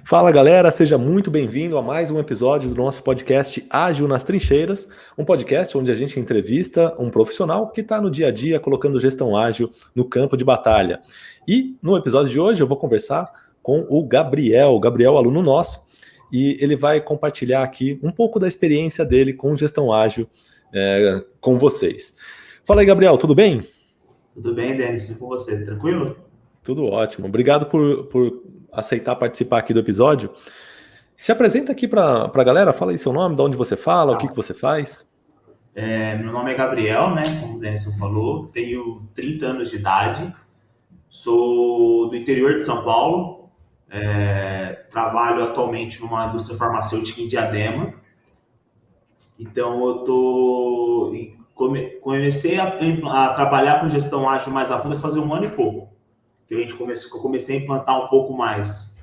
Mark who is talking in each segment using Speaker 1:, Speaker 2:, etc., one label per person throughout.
Speaker 1: Fala galera, seja muito bem-vindo a mais um episódio do nosso podcast Ágil nas Trincheiras, um podcast onde a gente entrevista um profissional que está no dia a dia colocando gestão ágil no campo de batalha. E no episódio de hoje eu vou conversar com o Gabriel, aluno nosso, e ele vai compartilhar aqui um pouco da experiência dele com gestão ágil com vocês. Fala aí, Gabriel, tudo bem?
Speaker 2: Tudo bem, Denis? Com você, tranquilo?
Speaker 1: Tudo ótimo. Obrigado por aceitar participar aqui do episódio. Se apresenta aqui para a galera, fala aí seu nome, de onde você fala, o que você faz.
Speaker 2: Meu nome é Gabriel, né? Como o Denison falou, tenho 30 anos de idade, sou do interior de São Paulo, trabalho atualmente numa indústria farmacêutica em Diadema. Então, comecei a trabalhar com gestão ágil mais a fundo fazer 1 ano e pouco. Que eu comecei a implantar um pouco mais.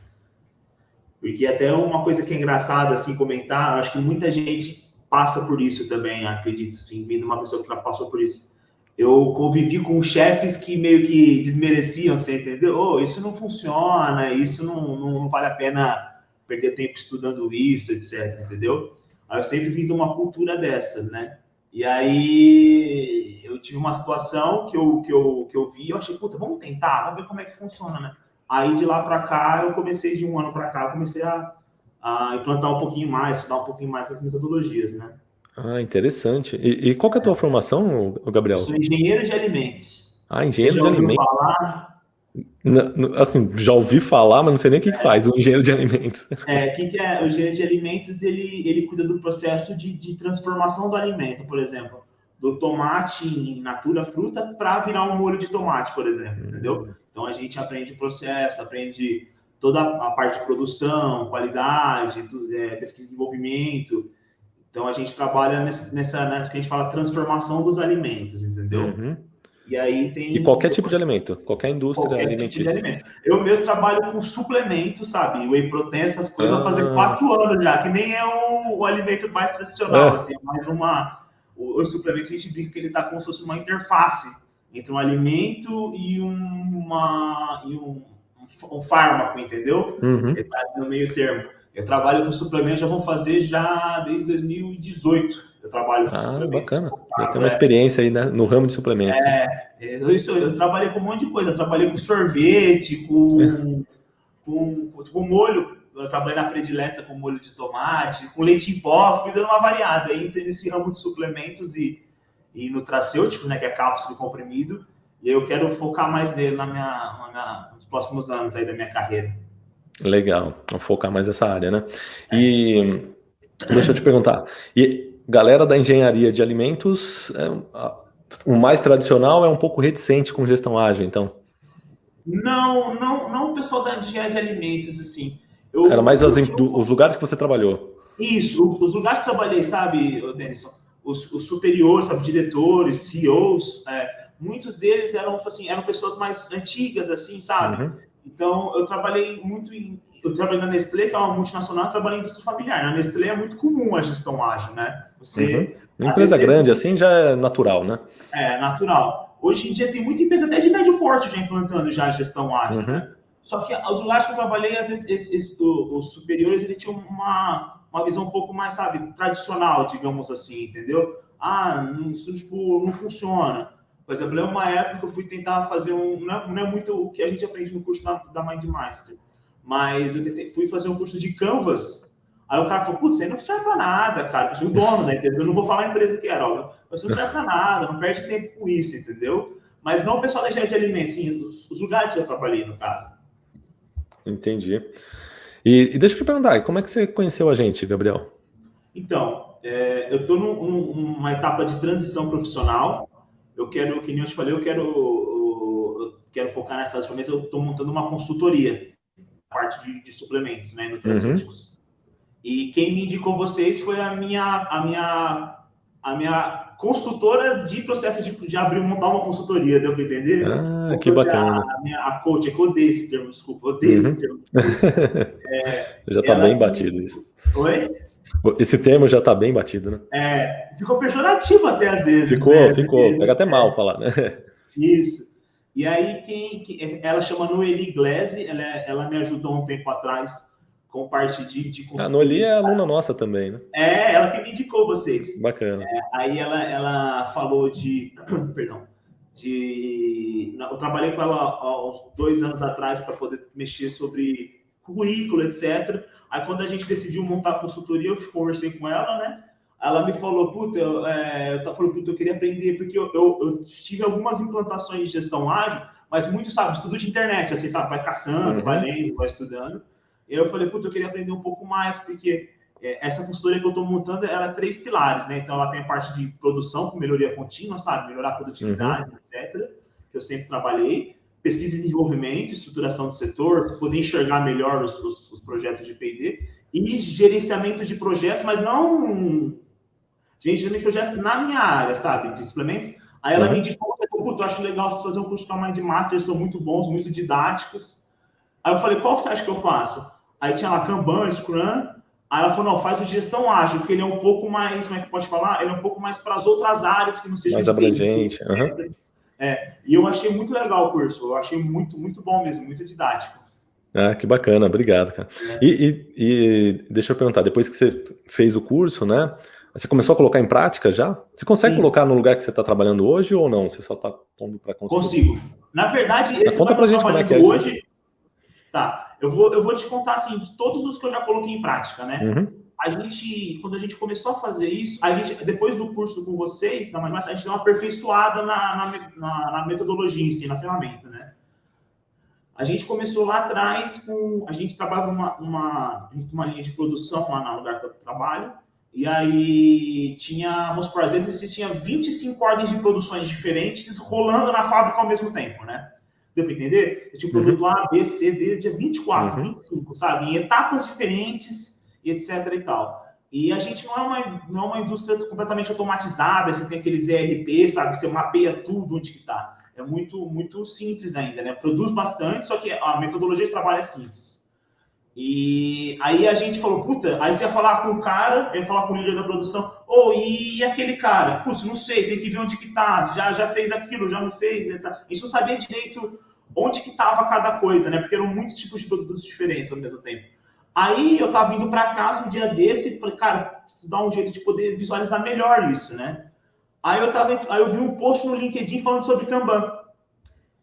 Speaker 2: Porque até uma coisa que é engraçada, assim, comentar, acho que muita gente passa por isso também, acredito, assim, vindo uma pessoa que já passou por isso. Eu convivi com chefes que meio que desmereciam, você entendeu? Oh, isso não funciona, isso não vale a pena perder tempo estudando isso, etc, entendeu? Aí eu sempre vim de uma cultura dessa, né? E aí eu tive uma situação que eu vi, eu achei, puta, vamos tentar, vamos ver como é que funciona, né? Aí de lá para cá, de 1 ano para cá, eu comecei a implantar um pouquinho mais, estudar um pouquinho mais as metodologias, né?
Speaker 1: Ah, interessante. E qual que é a tua formação, Gabriel?
Speaker 2: Eu sou engenheiro de alimentos.
Speaker 1: Engenheiro de alimentos.
Speaker 2: Você já ouviu falar?
Speaker 1: Assim, já ouvi falar, mas não sei nem o que faz o engenheiro de alimentos.
Speaker 2: O que é? O engenheiro de alimentos, ele cuida do processo de transformação do alimento, por exemplo, do tomate in natura fruta para virar um molho de tomate, por exemplo, entendeu? Então a gente aprende o processo, aprende toda a parte de produção, qualidade, pesquisa e desenvolvimento. Então a gente trabalha nessa que a gente fala transformação dos alimentos, entendeu?
Speaker 1: Uhum.
Speaker 2: E aí tem...
Speaker 1: E qualquer tipo de alimento, qualquer indústria alimentícia.
Speaker 2: Tipo de alimento. Eu mesmo trabalho com suplementos, sabe? Whey protein, essas coisas, vai fazer 4 anos já, que nem é o alimento mais tradicional, assim, é mais o suplemento, a gente brinca que ele tá como se fosse uma interface entre um alimento e um fármaco, entendeu?
Speaker 1: Uhum.
Speaker 2: Ele tá no meio termo. Eu trabalho com suplementos, já vão fazer já desde 2018. Eu trabalho com suplementos.
Speaker 1: Bacana. Já tem uma experiência aí, né, no ramo de suplementos.
Speaker 2: Eu trabalhei com um monte de coisa. Eu trabalhei com sorvete, com molho. Eu trabalhei na predileta com molho de tomate, com leite em pó, fui dando uma variada. Aí entrei nesse ramo de suplementos e nutracêuticos, né, que é cápsula e comprimido. E eu quero focar mais nele nos próximos anos aí da minha carreira. Legal,
Speaker 1: vou focar mais nessa área, né? E deixa eu te perguntar, e galera da engenharia de alimentos, o mais tradicional é um pouco reticente com gestão ágil, então?
Speaker 2: Não o pessoal da engenharia de alimentos, assim.
Speaker 1: Era mais os lugares que você trabalhou.
Speaker 2: Isso, os lugares que trabalhei, sabe, Denison? Os superiores, sabe, diretores, CEOs, muitos deles eram pessoas mais antigas, assim, sabe?
Speaker 1: Uhum.
Speaker 2: Então, eu trabalhei na Nestlé, que é uma multinacional, eu trabalhei em indústria familiar. Na Nestlé é muito comum a gestão ágil, né?
Speaker 1: Uma empresa grande assim já é natural, né?
Speaker 2: É, natural. Hoje em dia tem muita empresa até de médio porte já implantando já a gestão ágil, né? Só que os lugares que eu trabalhei, às vezes, os superiores, eles tinham uma visão um pouco mais, sabe, tradicional, digamos assim, entendeu? Isso, tipo, não funciona. Por exemplo, uma época que eu fui tentar fazer não é muito o que a gente aprende no curso da MindMaster, mas eu fui fazer um curso de Canvas. Aí o cara falou, putz, isso aí não serve pra nada, cara. O dono da empresa, eu não vou falar a empresa que era, ó, mas não serve pra nada, não perde tempo com isso, entendeu? Mas não o pessoal da engenharia de alimentos, sim, os lugares que eu trabalhei, no caso.
Speaker 1: Entendi. E deixa eu te perguntar, como é que você conheceu a gente, Gabriel?
Speaker 2: Então, eu estou numa etapa de transição profissional. Eu quero, que nem eu te falei, eu quero focar nessas coisas. Eu estou montando uma consultoria, a parte de suplementos, né, nutracêuticos. E quem me indicou vocês foi a minha consultora de processo de abrir e montar uma consultoria, deu para entender?
Speaker 1: Que bacana.
Speaker 2: A coach, é que eu odeio esse termo, desculpa, esse termo.
Speaker 1: Já está bem batido isso.
Speaker 2: Oi?
Speaker 1: Esse termo já está bem batido, né?
Speaker 2: Ficou pejorativo até às vezes.
Speaker 1: Ficou. Pega até mal falar, né?
Speaker 2: Isso. E aí, ela chama Noeli Glese, ela me ajudou um tempo atrás com parte de
Speaker 1: A
Speaker 2: consultoria.
Speaker 1: Noeli é aluna nossa também, né?
Speaker 2: Ela que me indicou vocês.
Speaker 1: Bacana.
Speaker 2: Aí ela falou perdão, eu trabalhei com ela há uns 2 anos atrás para poder mexer sobre currículo, etc. Aí quando a gente decidiu montar a consultoria, eu conversei com ela, né? Ela me falou, eu queria aprender, porque eu tive algumas implantações de gestão ágil, mas muito, sabe, estudo de internet, assim, sabe, vai caçando, vai lendo, vai estudando. E eu falei, eu queria aprender um pouco mais, porque essa consultoria que eu estou montando, ela é 3 pilares, né? Então, ela tem a parte de produção, com melhoria contínua, sabe? Melhorar a produtividade, etc., que eu sempre trabalhei. Pesquisa e desenvolvimento, estruturação do setor, poder enxergar melhor os projetos de P&D. E gerenciamento de projetos, mas não... gerenciamento de projetos na minha área, sabe? De suplementos. Aí ela me indicou, eu acho legal vocês fazer um curso com a Mindmaster, são muito bons, muito didáticos. Aí eu falei, qual que você acha que eu faço? Aí tinha lá Kanban, Scrum. Aí ela falou, não, faz o gestão ágil, porque ele é um pouco mais, como é que pode falar? Ele é um pouco mais para as outras áreas que não sejam
Speaker 1: mais abrangente.
Speaker 2: E eu achei muito legal o curso, eu achei muito, muito bom mesmo, muito didático.
Speaker 1: Ah, que bacana, obrigado, cara. E deixa eu perguntar, depois que você fez o curso, né? Você começou a colocar em prática já? Você consegue colocar no lugar que você está trabalhando hoje ou não? Você só está pondo para consultoria?
Speaker 2: Consigo. Na verdade, esse
Speaker 1: conta
Speaker 2: que eu
Speaker 1: pra gente como é que é
Speaker 2: hoje...
Speaker 1: isso.
Speaker 2: Tá, eu vou te contar, assim, de todos os que eu já coloquei em prática, né? Quando a gente começou a fazer isso, depois do curso com vocês, a gente deu uma aperfeiçoada na metodologia em si, na ferramenta, né? A gente começou lá atrás a gente trabalhava uma linha de produção lá no lugar que eu trabalho, e aí vamos supor, às vezes você tinha 25 ordens de produções diferentes rolando na fábrica ao mesmo tempo, né? Deu para entender? Você tinha o produto A, B, C, D, dia 24, 25, sabe? Em etapas diferentes, e etc e tal. E a gente não é uma indústria completamente automatizada, você tem aqueles ERP, sabe? Você mapeia tudo onde que tá. É muito, muito simples ainda, né? Produz bastante, só que a metodologia de trabalho é simples. E aí a gente falou, aí você ia falar com o cara, ia falar com o líder da produção, e aquele cara? Não sei, tem que ver onde que tá, já fez aquilo, já não fez, etc. A gente não sabia direito onde que tava cada coisa, né? Porque eram muitos tipos de produtos diferentes ao mesmo tempo. Aí eu tava indo para casa um dia desse e falei, cara, preciso dar um jeito de poder visualizar melhor isso, né? Aí eu vi um post no LinkedIn falando sobre Kanban.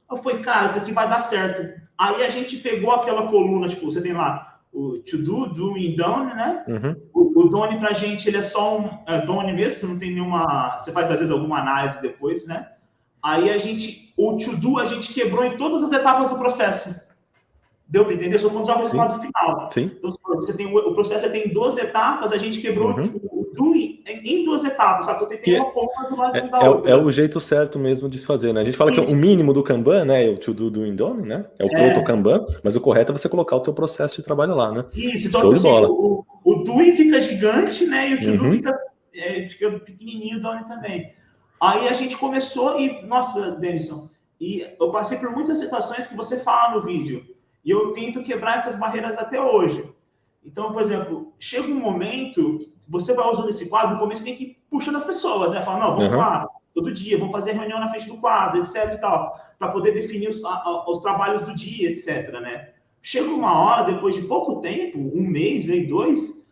Speaker 2: Eu falei, cara, isso aqui vai dar certo. Aí a gente pegou aquela coluna, tipo, você tem lá o to do, doing, done, né? O done pra gente, ele é só um done mesmo, você não tem nenhuma... Você faz, às vezes, alguma análise depois, né? Aí o to do, a gente quebrou em todas as etapas do processo. Deu para entender? Só quando já o resultado final.
Speaker 1: Sim.
Speaker 2: Então, o processo tem 12 etapas, a gente quebrou o doing em 12 etapas, sabe? Você tem uma coluna do lado da outra.
Speaker 1: É o jeito certo mesmo de se fazer, né? A gente fala que o mínimo do Kanban, né? É o to do, doing, done, né? É o proto Kanban, mas o correto é você colocar o teu processo de trabalho lá, né?
Speaker 2: Isso, então
Speaker 1: show de bola.
Speaker 2: O doing fica gigante, né? E o to do fica pequenininho, o done também. Aí a gente começou e, nossa, Denison, e eu passei por muitas situações que você fala no vídeo. E eu tento quebrar essas barreiras até hoje. Então, por exemplo, chega um momento, você vai usando esse quadro, no começo tem que ir puxando as pessoas, né? Fala, não, vamos lá, todo dia, vamos fazer reunião na frente do quadro, etc e tal, para poder definir os trabalhos do dia, etc, né? Chega uma hora, depois de pouco tempo, 1 mês, 2,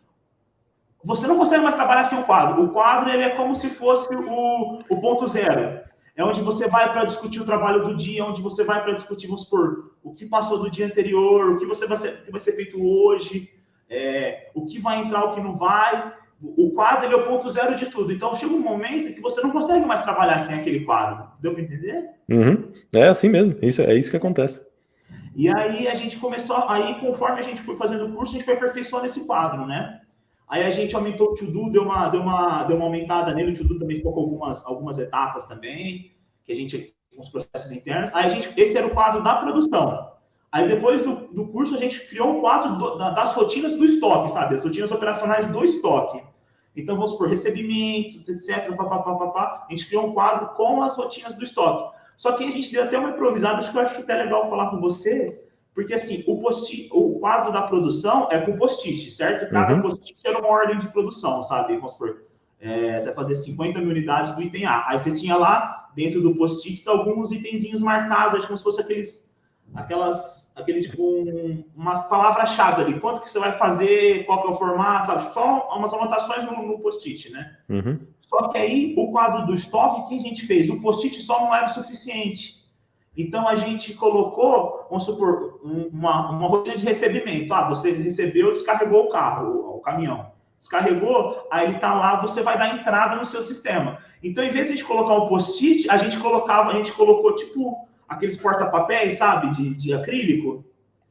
Speaker 2: você não consegue mais trabalhar sem o quadro. O quadro, ele é como se fosse o ponto zero. É onde você vai para discutir o trabalho do dia, onde você vai para discutir, vamos supor, o que passou do dia anterior, o que vai ser feito hoje, o que vai entrar, o que não vai. O quadro, ele é o ponto zero de tudo. Então, chega um momento que você não consegue mais trabalhar sem aquele quadro. Deu para entender?
Speaker 1: É assim mesmo. É isso que acontece.
Speaker 2: E aí, a gente começou... Aí, conforme a gente foi fazendo o curso, a gente foi aperfeiçoando esse quadro, né? Aí a gente aumentou o to-do, deu uma aumentada nele. O to-do também ficou com algumas etapas também, que a gente, com os processos internos. Aí esse era o quadro da produção. Aí depois do curso, a gente criou um quadro das rotinas do estoque, sabe? As rotinas operacionais do estoque. Então, vamos supor, recebimento, etc. A gente criou um quadro com as rotinas do estoque. Só que a gente deu até uma improvisada, acho que eu acho até legal falar com você, porque assim, o quadro da produção é com post-it, certo? Cada post-it era uma ordem de produção, sabe? Vamos supor, você vai fazer 50 mil unidades do item A. Aí você tinha lá, dentro do post-it, alguns itenzinhos marcados, como se fosse aquelas umas palavras-chave ali. Quanto que você vai fazer, qual que é o formato, sabe? Só umas anotações no post-it, né?
Speaker 1: Uhum.
Speaker 2: Só que aí, o quadro do estoque, o que a gente fez? O post-it só não era o suficiente. Então, a gente colocou, vamos supor, uma rotina de recebimento. Você recebeu, descarregou o carro, o caminhão. Descarregou, aí ele está lá, você vai dar entrada no seu sistema. Então, em vez de a gente colocar um post-it, a gente colocou, tipo, aqueles porta-papéis, sabe, de acrílico.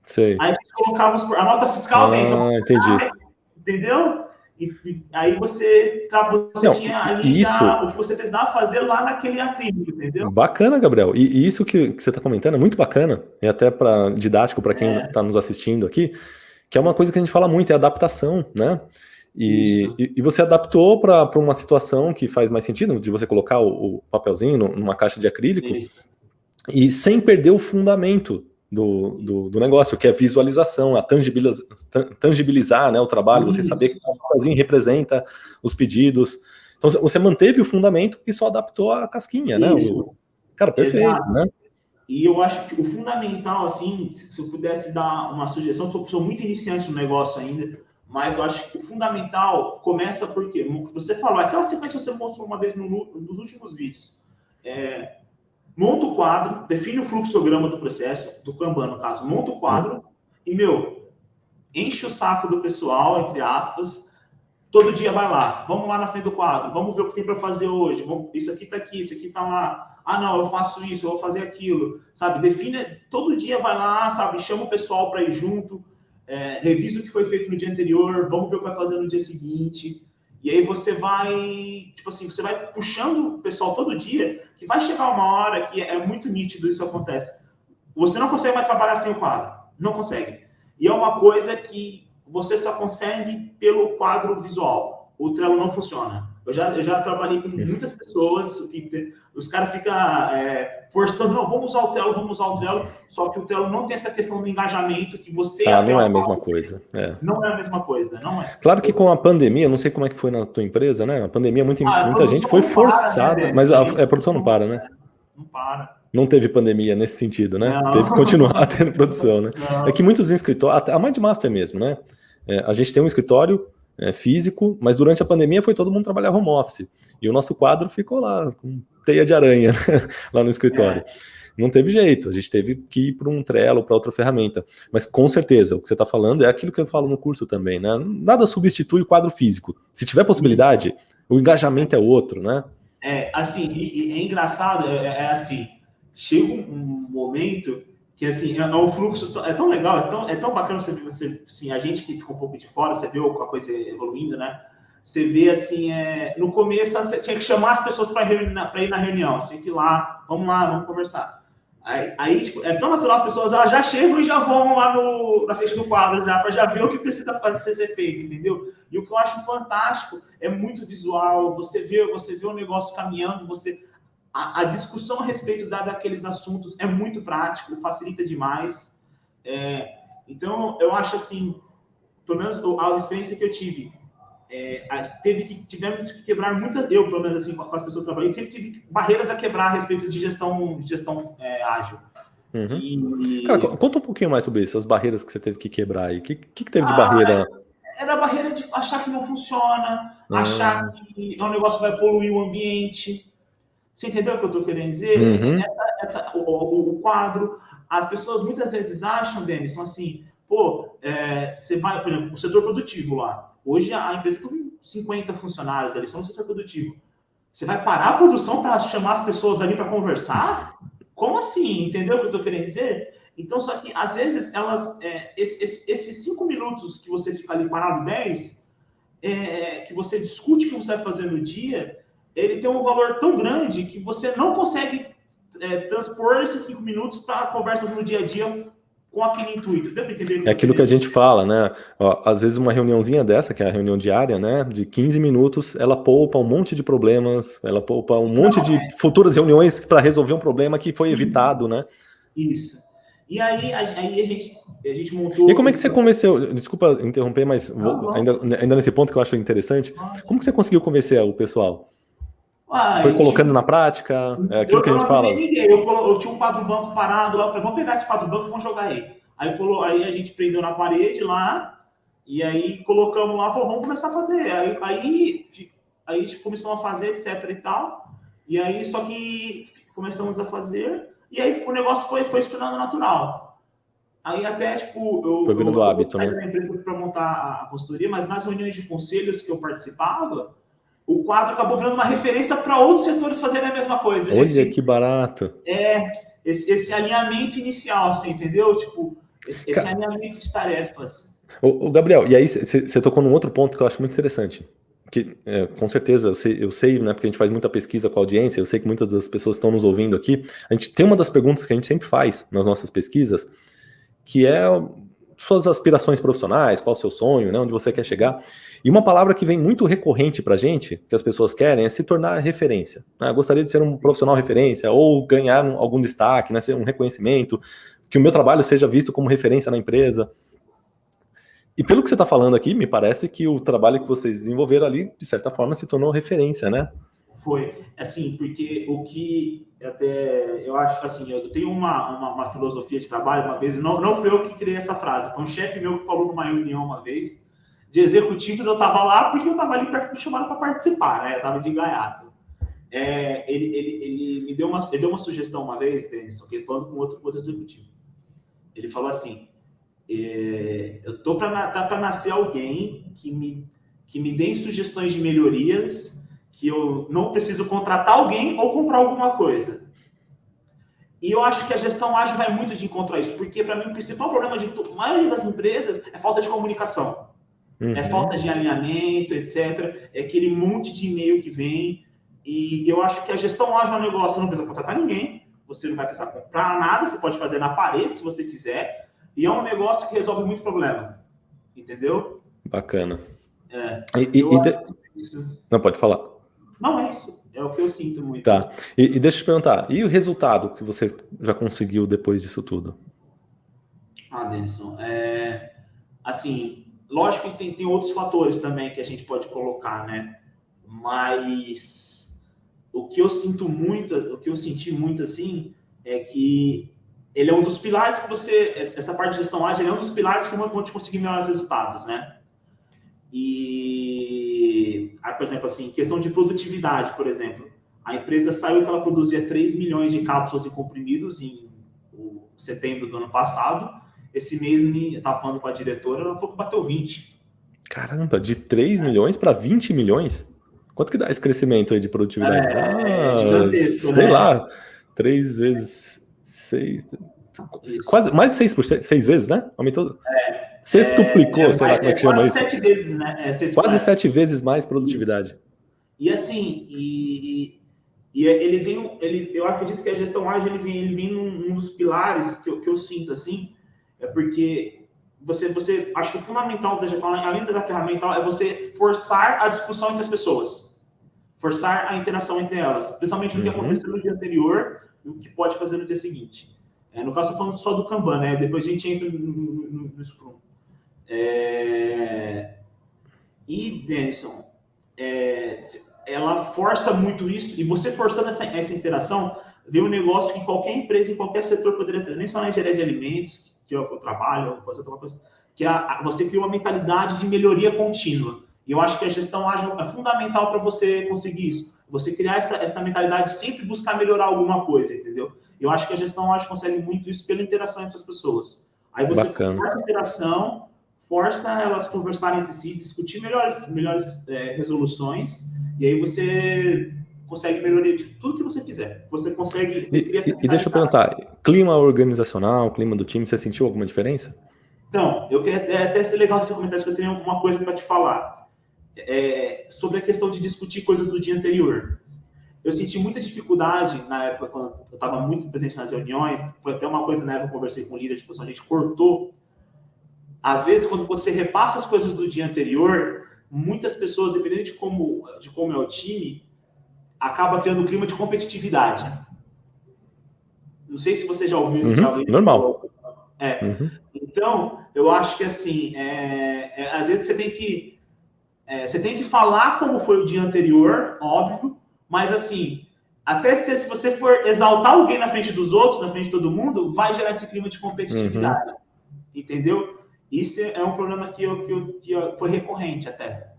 Speaker 1: Sei.
Speaker 2: Aí a gente colocava a nota fiscal dentro.
Speaker 1: Entendi.
Speaker 2: Entendeu? E aí você tinha ali já o que você precisava fazer lá naquele acrílico, entendeu?
Speaker 1: Bacana, Gabriel. E isso que você está comentando é muito bacana, e até didático para quem está nos assistindo aqui, que é uma coisa que a gente fala muito, é adaptação, né? E você adaptou para uma situação que faz mais sentido, de você colocar o papelzinho numa caixa de acrílico, e sem perder o fundamento do negócio, que é visualização, a tangibilizar, né, o trabalho, você saber que o papelzinho representa os pedidos. Então, você manteve o fundamento e só adaptou a casquinha, né? Cara, perfeito, exato, né?
Speaker 2: E eu acho que o fundamental, assim, se eu pudesse dar uma sugestão, sou muito iniciante no negócio ainda, mas eu acho que o fundamental começa porque, o que você falou, aquela sequência que você mostrou uma vez nos últimos vídeos, monta o quadro, define o fluxograma do processo, do Kanban, no caso, monta o quadro e, enche o saco do pessoal, entre aspas, todo dia vai lá, vamos lá na frente do quadro, vamos ver o que tem para fazer hoje, isso aqui tá aqui, isso aqui tá lá, não, eu faço isso, eu vou fazer aquilo, sabe, define, todo dia vai lá, sabe, chama o pessoal para ir junto, revisa o que foi feito no dia anterior, vamos ver o que vai fazer no dia seguinte. E aí você vai, você vai puxando o pessoal todo dia, que vai chegar uma hora que é muito nítido isso acontece. Você não consegue mais trabalhar sem o quadro. Não consegue. E é uma coisa que você só consegue pelo quadro visual. O Trello não funciona. Eu já trabalhei com muitas pessoas, os caras ficam forçando, não, vamos usar o Trello, só que o Trello não tem essa questão do engajamento que você...
Speaker 1: não é a mesma coisa.
Speaker 2: Não é a mesma coisa, não é.
Speaker 1: Claro que com a pandemia, não sei como é que foi na tua empresa, né? A pandemia, muita gente foi forçada, para, né, mas a produção não para, né?
Speaker 2: Não para.
Speaker 1: Não teve pandemia nesse sentido, né? Não. Teve que continuar tendo produção, né? Não. É que muitos escritórios, a MindMaster mesmo, né? A gente tem um escritório físico, mas durante a pandemia foi todo mundo trabalhar home office. E o nosso quadro ficou lá, com teia de aranha, né? Lá no escritório. Não teve jeito, a gente teve que ir para um Trello, para outra ferramenta. Mas com certeza, o que você está falando é aquilo que eu falo no curso também, né? Nada substitui o quadro físico. Se tiver possibilidade, o engajamento é outro, né?
Speaker 2: Assim, é engraçado, assim, chega um momento que, assim, o fluxo é tão legal, é tão bacana você assim, a gente que fica um pouco de fora, você vê a coisa evoluindo, né? Você vê, assim, no começo você tinha que chamar as pessoas para ir na reunião, você tinha que ir lá, vamos conversar. Aí tipo, é tão natural, as pessoas já chegam e já vão lá na frente do quadro, para já ver o que precisa ser feito, entendeu? E o que eu acho fantástico é muito visual, você vê o negócio caminhando, a discussão a respeito daqueles assuntos é muito prático, facilita demais. Então, eu acho assim, pelo menos a experiência que eu tive, tivemos que quebrar eu, pelo menos assim, com as pessoas que trabalhei, sempre tive barreiras a quebrar a respeito de gestão ágil.
Speaker 1: Uhum. Cara, conta um pouquinho mais sobre isso, as barreiras que você teve que quebrar aí. O que teve de barreira?
Speaker 2: Era a barreira de achar que não funciona, achar que o negócio vai poluir o ambiente. Você entendeu o que eu estou querendo dizer? O quadro, as pessoas muitas vezes acham, Denison, assim, você vai, por exemplo, o setor produtivo lá. Hoje a empresa tem 50 funcionários ali, só no setor produtivo. Você vai parar a produção para chamar as pessoas ali para conversar? Como assim? Entendeu o que eu estou querendo dizer? Então, só que às vezes esses 5 minutos que você fica ali parado, 10, que você discute o que você vai fazer no dia, ele tem um valor tão grande que você não consegue transpor esses 5 minutos para conversas no dia a dia com aquele intuito. Deu para entender?
Speaker 1: É aquilo que a gente fala, né? Às vezes uma reuniãozinha dessa, que é a reunião diária, né? De 15 minutos, ela poupa um monte de problemas, ela poupa um monte de futuras reuniões para resolver um problema que foi evitado, né?
Speaker 2: Isso. E aí a gente montou...
Speaker 1: E como é que você convenceu? Desculpa interromper, mas ainda nesse ponto que eu acho interessante. Como que você conseguiu convencer o pessoal? Foi colocando na prática? É aquilo que a gente fala.
Speaker 2: Eu tinha um quadro banco parado lá, eu falei, vamos pegar esse quadro banco e vamos jogar aí. Aí a gente prendeu na parede lá, e aí colocamos lá, falou, vamos começar a fazer. Aí a gente começou a fazer, etc e tal. E aí, só que começamos a fazer, e aí o negócio foi se tornando natural. Aí até, tipo,
Speaker 1: Foi virando hábito,
Speaker 2: saí
Speaker 1: né?
Speaker 2: da empresa para montar a consultoria, mas nas reuniões de conselhos que eu participava, o quadro acabou virando uma referência para outros setores fazerem a mesma coisa.
Speaker 1: Olha que barato.
Speaker 2: Esse alinhamento inicial, assim, entendeu? Tipo, esse alinhamento de tarefas.
Speaker 1: Ô, Gabriel, e aí você tocou num outro ponto que eu acho muito interessante. Que, com certeza, eu sei, né, porque a gente faz muita pesquisa com a audiência, eu sei que muitas das pessoas estão nos ouvindo aqui. A gente tem uma das perguntas que a gente sempre faz nas nossas pesquisas, que é suas aspirações profissionais, qual o seu sonho, né, onde você quer chegar. E uma palavra que vem muito recorrente para a gente, que as pessoas querem, é se tornar referência. Né? Eu gostaria de ser um profissional referência, ou ganhar algum destaque, né, ser um reconhecimento, que o meu trabalho seja visto como referência na empresa. E pelo que você está falando aqui, me parece que o trabalho que vocês desenvolveram ali, de certa forma, se tornou referência, né?
Speaker 2: Foi, assim, porque o que até eu acho que assim, eu tenho uma filosofia de trabalho, uma vez, não foi eu que criei essa frase, foi um chefe meu que falou numa reunião uma vez, de executivos, eu estava lá porque eu estava ali perto, me chamaram para participar, né? Eu estava de gaiato. Ele me deu uma sugestão uma vez, Denison, que ele falando com outro executivo. Ele falou assim, eu tô para nascer alguém que me dê sugestões de melhorias, que eu não preciso contratar alguém ou comprar alguma coisa. E eu acho que a gestão ágil vai muito de encontro a isso, porque para mim o principal problema de maioria das empresas é falta de comunicação. É falta de alinhamento, etc. É aquele monte de e-mail que vem. E eu acho que a gestão ágil é um negócio, você não precisa contratar ninguém, você não vai precisar comprar nada, você pode fazer na parede se você quiser. E é um negócio que resolve muito problema. Entendeu?
Speaker 1: Bacana.
Speaker 2: Isso.
Speaker 1: Não, pode falar.
Speaker 2: Não, é isso. É o que eu sinto muito.
Speaker 1: Tá. E deixa eu te perguntar, e o resultado que você já conseguiu depois disso tudo?
Speaker 2: Denison, assim, lógico que tem outros fatores também que a gente pode colocar, né? Mas o que eu senti muito, assim, é que ele é um dos pilares que essa parte de gestão ágil, é um dos pilares que vão te conseguir melhores resultados, né? E, por exemplo, assim, questão de produtividade, por exemplo, a empresa saiu que ela produzia 3 milhões de cápsulas e comprimidos em setembro do ano passado. Esse mês, eu estava falando com a diretora, ela falou que bateu 20.
Speaker 1: Caramba, de 3 milhões para 20 milhões? Quanto que dá esse crescimento aí de produtividade?
Speaker 2: Gigantesco,
Speaker 1: sei
Speaker 2: né?
Speaker 1: lá, 3 vezes 6... Quase mais de 6 vezes, né? Aumentou... Sextuplicou, sei lá como é que chama isso.
Speaker 2: Quase 7 vezes, né?
Speaker 1: Quase 7 vezes mais produtividade.
Speaker 2: Isso. E assim, ele vem, eu acredito que a gestão ágil ele vem num dos pilares que eu sinto assim, é porque você acho que o fundamental da gestão, além da ferramental, é você forçar a discussão entre as pessoas, forçar a interação entre elas, principalmente no que aconteceu no dia anterior e o que pode fazer no dia seguinte. No caso, estou falando só do Kanban, né? Depois a gente entra no Scrum. E, Denison, ela força muito isso, e você forçando essa interação, vem um negócio que qualquer empresa, em qualquer setor poderia ter, nem só na engenharia de alimentos, que é o que eu trabalho, ou pode ser outra coisa, que você cria uma mentalidade de melhoria contínua. E eu acho que a gestão ágil é fundamental para você conseguir isso. Você criar essa mentalidade de sempre buscar melhorar alguma coisa, entendeu? Eu acho que a gestão ágil consegue muito isso pela interação entre as pessoas. Aí você força a interação, força elas conversarem entre si, discutir melhores resoluções, e aí você consegue melhoria de tudo que você quiser. Você consegue...
Speaker 1: E deixa eu perguntar, clima organizacional, clima do time, você sentiu alguma diferença?
Speaker 2: Então, eu queria até ser legal você comentar isso, que eu tenho alguma coisa para te falar. Sobre a questão de discutir coisas do dia anterior. Eu senti muita dificuldade na época, quando eu estava muito presente nas reuniões, foi até uma coisa na época que eu conversei com o líder, tipo, a gente cortou. Às vezes, quando você repassa as coisas do dia anterior, muitas pessoas, dependendo de como é o time, acaba criando um clima de competitividade. Não sei se você já ouviu isso.
Speaker 1: Normal.
Speaker 2: Então, eu acho que assim, às vezes você tem que falar como foi o dia anterior, óbvio, mas assim, até se você for exaltar alguém na frente dos outros, na frente de todo mundo, vai gerar esse clima de competitividade. entendeu? Isso é um problema que foi recorrente até.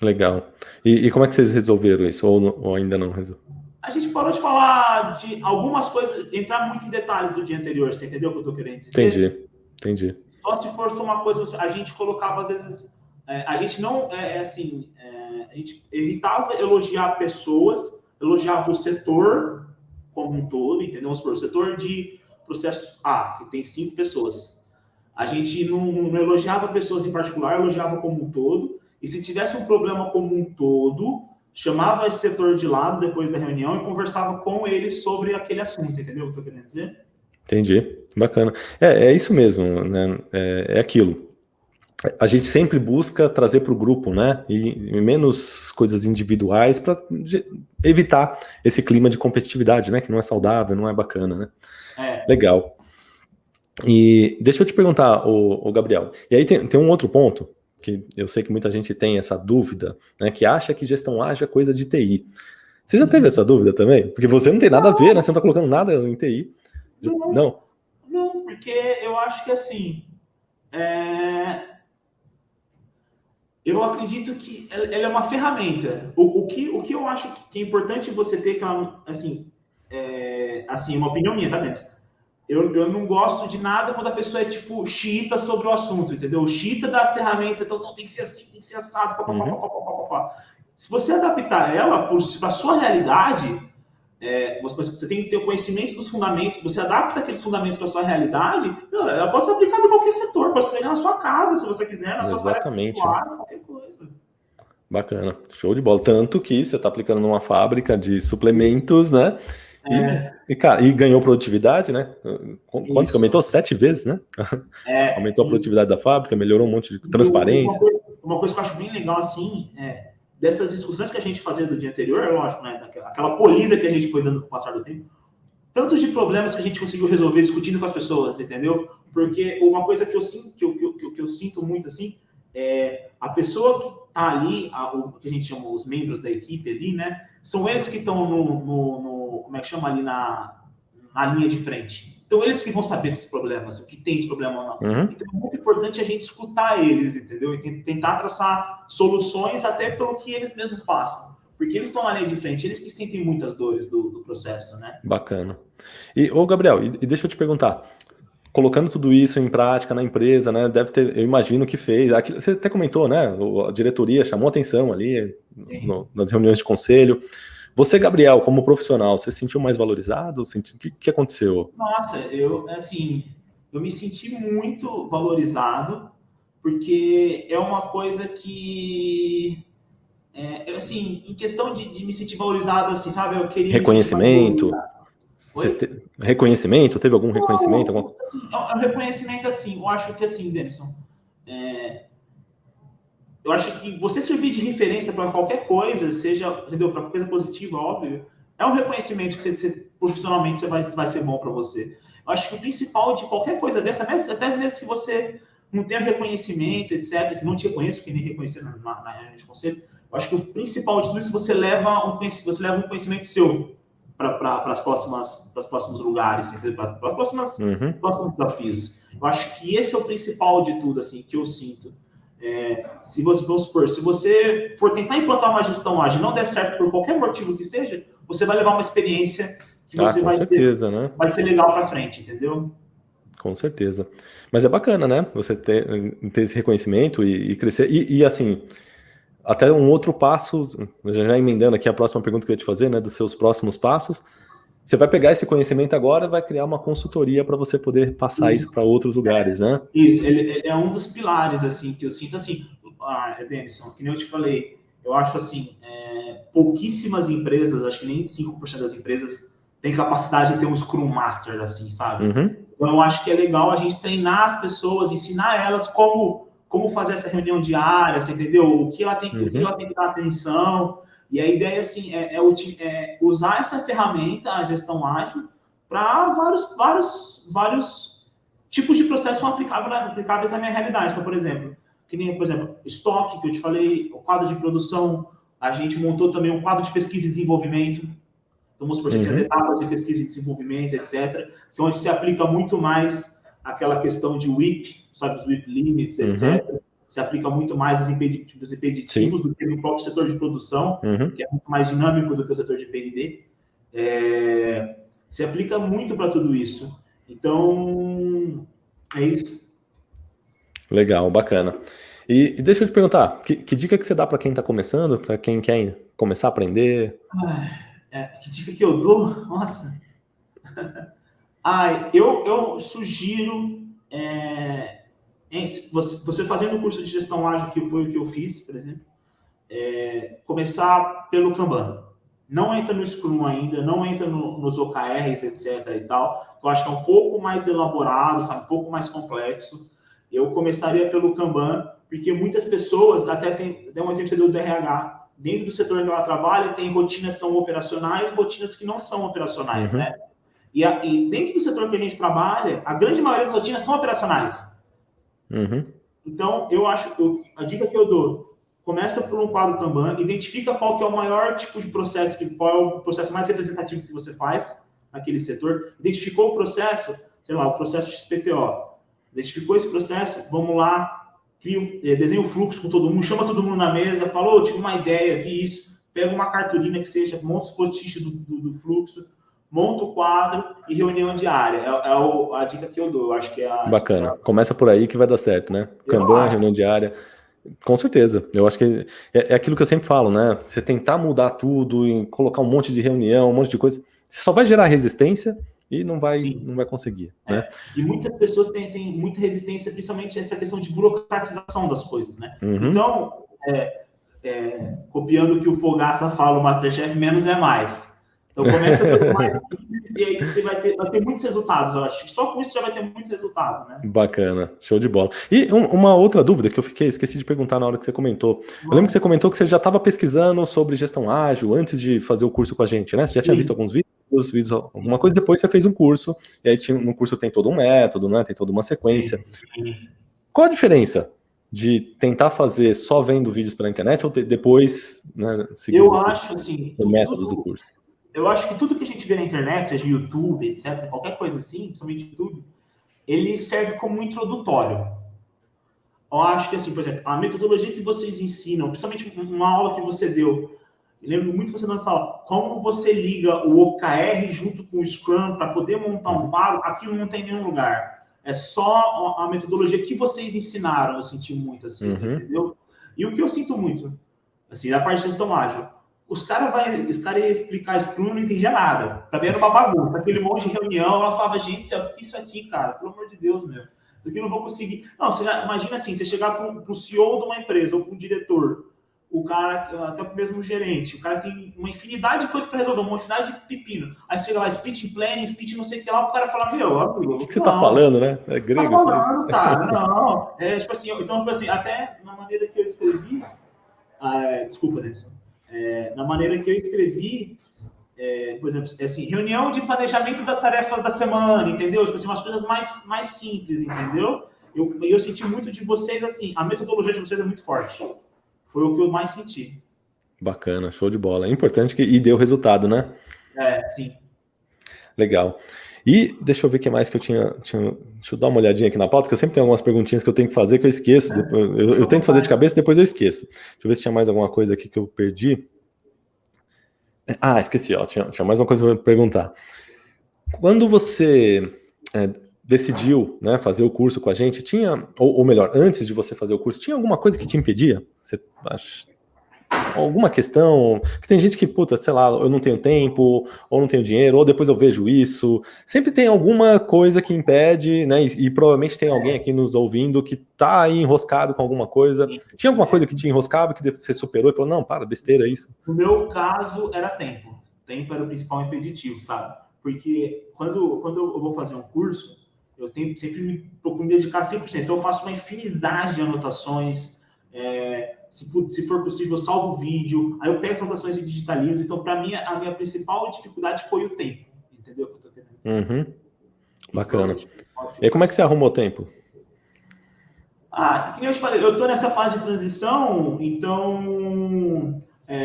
Speaker 1: Legal. E como é que vocês resolveram isso? Ou ainda não resolveram?
Speaker 2: A gente parou de falar de algumas coisas, entrar muito em detalhes do dia anterior, você entendeu o que eu tô querendo dizer?
Speaker 1: Entendi.
Speaker 2: Só se for uma coisa, a gente colocava, às vezes, a gente não, a gente evitava elogiar pessoas, elogiava o setor como um todo, entendeu? Vamos supor, o setor de processos A, que tem 5 pessoas. A gente não elogiava pessoas em particular, elogiava como um todo, e se tivesse um problema como um todo, chamava esse setor de lado depois da reunião e conversava com eles sobre aquele assunto, entendeu o que eu tô querendo dizer?
Speaker 1: Entendi. Bacana. É isso mesmo, né? É aquilo. A gente sempre busca trazer para o grupo, né? E menos coisas individuais para evitar esse clima de competitividade, né? Que não é saudável, não é bacana, né? Legal. E deixa eu te perguntar, o Gabriel. E aí tem um outro ponto que eu sei que muita gente tem essa dúvida, né? Que acha que gestão ágil é coisa de TI. Você já teve essa dúvida também? Porque você não tem nada a ver, né? Você não está colocando nada em TI.
Speaker 2: Não, porque eu acho que assim, eu acredito que ela é uma ferramenta. O que eu acho que é importante você ter, que assim, uma opinião minha, tá, Denis? Eu não gosto de nada quando a pessoa é tipo xiita sobre o assunto, entendeu? O xiita da ferramenta, então não tem que ser assim, tem que ser assado, Se você adaptar ela para a sua realidade, você tem que ter o conhecimento dos fundamentos, você adapta aqueles fundamentos para a sua realidade, ela pode ser aplicada em qualquer setor, pode ser aplicada na sua casa, se você quiser, na sua tarefa pessoal, qualquer coisa.
Speaker 1: Bacana, show de bola. Tanto que você está aplicando numa fábrica de suplementos, né? E ganhou produtividade, né? Quanto que aumentou? 7 vezes, né? Aumentou a produtividade da fábrica, melhorou um monte de transparência.
Speaker 2: Uma coisa que eu acho bem legal, assim, dessas discussões que a gente fazia do dia anterior, é lógico, né? Aquela polida que a gente foi dando com o passar do tempo, tantos de problemas que a gente conseguiu resolver discutindo com as pessoas, entendeu? Porque uma coisa que eu sinto, que eu sinto muito, assim, a pessoa que tá ali, o que a gente chama os membros da equipe ali, né? São eles que estão como é que chama ali na linha de frente. Então, eles que vão saber dos problemas, o que tem de problema ou não.
Speaker 1: Uhum.
Speaker 2: Então, é muito importante a gente escutar eles, entendeu? E tentar traçar soluções até pelo que eles mesmos passam. Porque eles estão na linha de frente, eles que sentem muitas dores do processo, né?
Speaker 1: Bacana. Ô, Gabriel, e deixa eu te perguntar, colocando tudo isso em prática na empresa, né? Deve ter, eu imagino que fez. Você até comentou, né? A diretoria chamou atenção ali nas reuniões de conselho. Você, Gabriel, como profissional, você se sentiu mais valorizado? O que aconteceu?
Speaker 2: Nossa, eu me senti muito valorizado, porque é uma coisa que, assim, em questão de me sentir valorizado, assim, sabe? Eu queria
Speaker 1: reconhecimento. Reconhecimento? Teve algum reconhecimento?
Speaker 2: Assim, é um reconhecimento, assim, eu acho que, assim, Denison, eu acho que você servir de referência para qualquer coisa, seja, entendeu? Para coisa positiva, óbvio, é um reconhecimento que você profissionalmente vai ser bom para você. Eu acho que o principal de qualquer coisa dessa, até mesmo que você não tenha reconhecimento, etc., que não te reconheço, que nem reconhecer na reunião de conselho, eu acho que o principal de tudo isso, você leva um conhecimento seu para os próximos lugares, para os próximos desafios. Eu acho que esse é o principal de tudo, assim, que eu sinto. Se você for tentar implantar uma gestão ágil e não der certo por qualquer motivo que seja, você vai levar uma experiência que você vai ser legal para frente, entendeu?
Speaker 1: Com certeza. Mas é bacana, né? Você ter esse reconhecimento e crescer. E assim, até um outro passo, já emendando aqui a próxima pergunta que eu ia te fazer, né? Dos seus próximos passos. Você vai pegar esse conhecimento agora e vai criar uma consultoria para você poder passar isso para outros lugares, né?
Speaker 2: Isso, ele é um dos pilares, assim, que eu sinto, assim, Denison, que nem eu te falei, eu acho, assim, pouquíssimas empresas, acho que nem 5% das empresas têm capacidade de ter um Scrum Master, assim, sabe?
Speaker 1: Uhum.
Speaker 2: Então, eu acho que é legal a gente treinar as pessoas, ensinar elas como fazer essa reunião diária, você entendeu? O que ela tem que dar atenção. E a ideia, assim, é usar essa ferramenta, a gestão ágil, para vários tipos de processos são aplicáveis na minha realidade. Então, por exemplo, estoque, que eu te falei, o quadro de produção, a gente montou também um quadro de pesquisa e desenvolvimento. Então, vamos supor, a gente tem as etapas de pesquisa e desenvolvimento, etc., que é onde se aplica muito mais aquela questão de WIP, sabe, os WIP limits, etc. Se aplica muito mais aos impeditivos do que no próprio setor de produção, que é muito mais dinâmico do que o setor de P&D. Se aplica muito para tudo isso. Então, é isso.
Speaker 1: Legal, bacana. E deixa eu te perguntar, que dica que você dá para quem está começando, para quem quer começar a aprender?
Speaker 2: Que dica que eu dou? Nossa! Eu sugiro você fazendo o curso de gestão ágil, que foi o que eu fiz, por exemplo, começar pelo Kanban. Não entra no Scrum ainda, não entra nos OKRs, etc. e tal. Eu acho que é um pouco mais elaborado, sabe? Um pouco mais complexo. Eu começaria pelo Kanban, porque muitas pessoas, até tem um exemplo do RH, dentro do setor que ela trabalha, tem rotinas que são operacionais, rotinas que não são operacionais, né? E dentro do setor que a gente trabalha, a grande maioria das rotinas são operacionais. Então, eu acho, a dica que eu dou, começa por um quadro Kanban, identifica qual que é o maior tipo de processo, qual é o processo mais representativo que você faz naquele setor. Identificou o processo, sei lá, o processo XPTO. Identificou esse processo, vamos lá, desenha o fluxo com todo mundo, chama todo mundo na mesa, falou, tive uma ideia, vi isso, pega uma cartolina que seja, monta os post-its do fluxo, monta o quadro e reunião diária. A dica que eu dou, eu acho que é a...
Speaker 1: Bacana. Começa por aí que vai dar certo, né? Kanban, reunião diária. Com certeza. Eu acho que é aquilo que eu sempre falo, né? Você tentar mudar tudo e colocar um monte de reunião, um monte de coisa, você só vai gerar resistência e não vai conseguir, né?
Speaker 2: E muitas pessoas têm muita resistência, principalmente essa questão de burocratização das coisas, né? Então, copiando o que o Fogaça fala, o Masterchef, menos é mais. Então, começa pelo mais simples e aí você vai ter muitos resultados. Eu acho que só com isso já vai ter muito resultado, né?
Speaker 1: Bacana, show de bola. E uma outra dúvida que eu esqueci de perguntar na hora que você comentou. Eu lembro que você comentou que você já estava pesquisando sobre gestão ágil antes de fazer o curso com a gente, né? Você já tinha visto alguns vídeos, alguma coisa, depois você fez um curso, e aí no curso tem todo um método, né? Tem toda uma sequência. Qual a diferença de tentar fazer só vendo vídeos pela internet ou depois, né, seguir o método do curso?
Speaker 2: Eu acho que tudo que a gente vê na internet, seja YouTube, etc., qualquer coisa assim, principalmente YouTube, ele serve como introdutório. Eu acho que, assim, por exemplo, a metodologia que vocês ensinam, principalmente uma aula que você deu, eu lembro muito você dando essa aula, como você liga o OKR junto com o Scrum para poder montar um quadro, aquilo não tem em nenhum lugar. É só a metodologia que vocês ensinaram, eu senti muito, assim, entendeu? E o que eu sinto muito, assim, da parte de gestão ágil, os caras iam explicar Scrum e não entendia nada. Também era uma bagunça. Aquele monte de reunião, ela falava, gente, o que é isso aqui, cara? Pelo amor de Deus, meu. Isso aqui eu não vou conseguir. Não, você imagina assim, você chegar para o CEO de uma empresa ou para um diretor, o cara, até o mesmo gerente, o cara tem uma infinidade de coisas para resolver, uma infinidade de pepino. Aí você chega lá, speech planning, speech não sei o que lá, o cara fala, meu, amigo...
Speaker 1: O que você tá falando, né? É grego
Speaker 2: isso aí. Tá falando, cara, não. Tipo assim, então, assim, até na maneira que eu escrevi... desculpa, Nelson. Na maneira que eu escrevi, por exemplo, assim, reunião de planejamento das tarefas da semana, entendeu? Tipo assim, umas coisas mais simples, entendeu? Eu senti muito de vocês, assim, a metodologia de vocês é muito forte. Foi o que eu mais senti.
Speaker 1: Bacana, show de bola. É importante e deu resultado, né?
Speaker 2: Sim.
Speaker 1: Legal. E deixa eu ver o que mais que eu tinha. Deixa eu dar uma olhadinha aqui na pauta, que eu sempre tenho algumas perguntinhas que eu tenho que fazer que eu esqueço. Eu tento fazer de cabeça, depois eu esqueço. Deixa eu ver se tinha mais alguma coisa aqui que eu perdi. Esqueci, ó. Tinha mais uma coisa para perguntar. Quando você decidiu, né, fazer o curso com a gente, tinha, ou melhor, antes de você fazer o curso, tinha alguma coisa que te impedia? Você acha? Alguma questão, que tem gente que, puta, sei lá, eu não tenho tempo, ou não tenho dinheiro, ou depois eu vejo isso. Sempre tem alguma coisa que impede, né? E provavelmente tem alguém aqui nos ouvindo que tá aí enroscado com alguma coisa. Tinha alguma coisa que te enroscava, que você superou e falou, não, para, besteira, é isso?
Speaker 2: No meu caso, era tempo. Tempo era o principal impeditivo, sabe? Porque quando eu vou fazer um curso, eu sempre me procuro me dedicar 100%. Então, eu faço uma infinidade de anotações. Se for possível, eu salvo o vídeo. Aí eu pego essas anotações e digitalizo. Então, para mim, a minha principal dificuldade foi o tempo. Entendeu o que eu tô querendo dizer?
Speaker 1: Bacana. E aí, como é que você arrumou o tempo?
Speaker 2: Que nem eu te falei, eu tô nessa fase de transição, então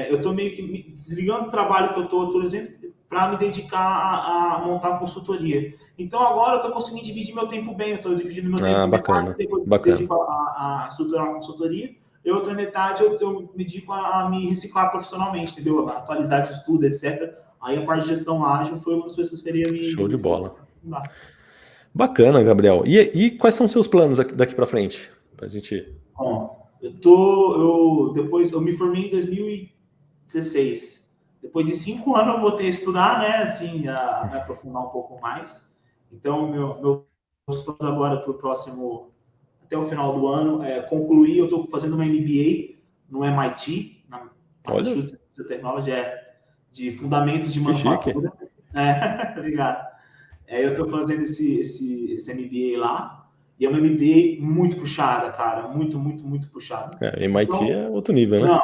Speaker 2: eu tô meio que desligando o trabalho que eu tô para me dedicar a montar a consultoria. Então agora eu estou conseguindo dividir meu tempo bem, eu estou dividindo meu tempo
Speaker 1: bacana,
Speaker 2: metade eu
Speaker 1: bacana.
Speaker 2: dedico a estruturar a consultoria, e outra metade eu me dedico a me reciclar profissionalmente, entendeu? A atualizar de estudo, etc. Aí a parte de gestão ágil foi uma das pessoas que queria me...
Speaker 1: Show de bola. Bacana, Gabriel. E quais são os seus planos daqui para frente? Pra gente...
Speaker 2: Bom, eu me formei em 2016. Depois de 5 anos eu voltei a estudar, né? Assim, a me aprofundar um pouco mais. Então, meus planos agora para o próximo, até o final do ano, concluir. Eu estou fazendo uma MBA no MIT, na Massachusetts Institute of Technology, de fundamentos de manufatura. Obrigado. Eu estou fazendo esse MBA lá. E é uma MBA muito puxada, cara. Muito, muito, muito puxada.
Speaker 1: MIT então, é outro nível, né?
Speaker 2: Não,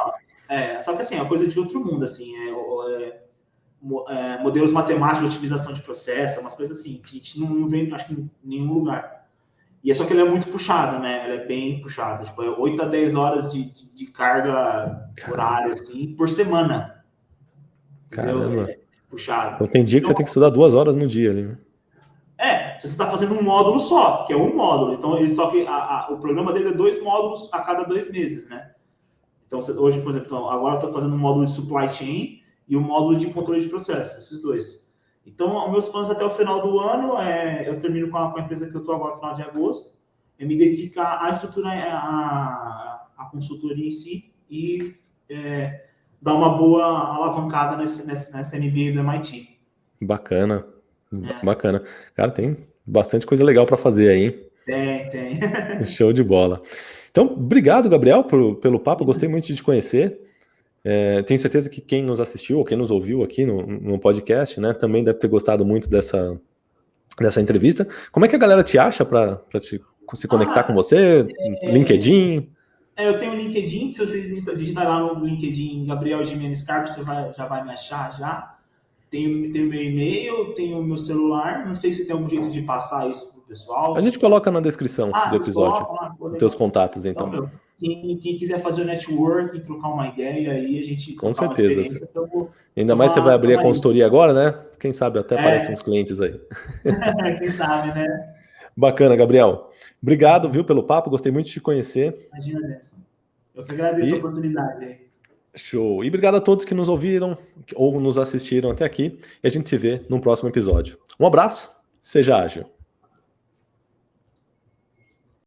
Speaker 2: só que assim, é uma coisa de outro mundo, assim. Modelos matemáticos de otimização de processo, umas coisas assim, que a gente não vê, acho que, em nenhum lugar. E só que ela é muito puxada, né? Ela é bem puxada. Tipo, 8 a 10 horas de carga horária, assim, por semana. Entendeu?
Speaker 1: Caramba.
Speaker 2: Puxado.
Speaker 1: Então tem dia que você tem que estudar 2 horas no dia ali, né?
Speaker 2: Se você está fazendo um módulo só, que é um módulo. Então, só que o programa dele é 2 módulos a cada 2 meses, né? Então, hoje, por exemplo, agora eu estou fazendo um módulo de supply chain e um módulo de controle de processo, esses 2. Então, meus planos até o final do ano, eu termino com a empresa que eu estou agora, no final de agosto, é me dedicar a estruturar a consultoria em si e dar uma boa alavancada nessa MBA do MIT.
Speaker 1: Bacana. Bacana. Cara, tem bastante coisa legal para fazer aí, hein?
Speaker 2: Tem.
Speaker 1: Show de bola. Então, obrigado, Gabriel, pelo papo. Gostei muito de te conhecer. Tenho certeza que quem nos assistiu ou quem nos ouviu aqui no podcast, né, também deve ter gostado muito dessa entrevista. Como é que a galera te acha para se conectar com você? LinkedIn?
Speaker 2: Eu tenho o LinkedIn. Se vocês digitarem lá no LinkedIn Gabriel Gimenez Carpo, você já vai me achar já. Tenho meu e-mail, tenho meu celular. Não sei se tem algum jeito de passar isso pro pessoal.
Speaker 1: A gente coloca na descrição do episódio os teus contatos, então.
Speaker 2: Quem quiser fazer o network, trocar uma ideia aí, a gente
Speaker 1: com certeza.
Speaker 2: Então,
Speaker 1: ainda mais você vai abrir a consultoria agora, né? Quem sabe até aparecem uns clientes aí.
Speaker 2: Quem sabe, né?
Speaker 1: Bacana, Gabriel. Obrigado, viu, pelo papo. Gostei muito de te conhecer.
Speaker 2: Imagina dessa. Eu que agradeço a oportunidade aí.
Speaker 1: Show. E obrigado a todos que nos ouviram ou nos assistiram até aqui. E a gente se vê no próximo episódio. Um abraço. Seja ágil.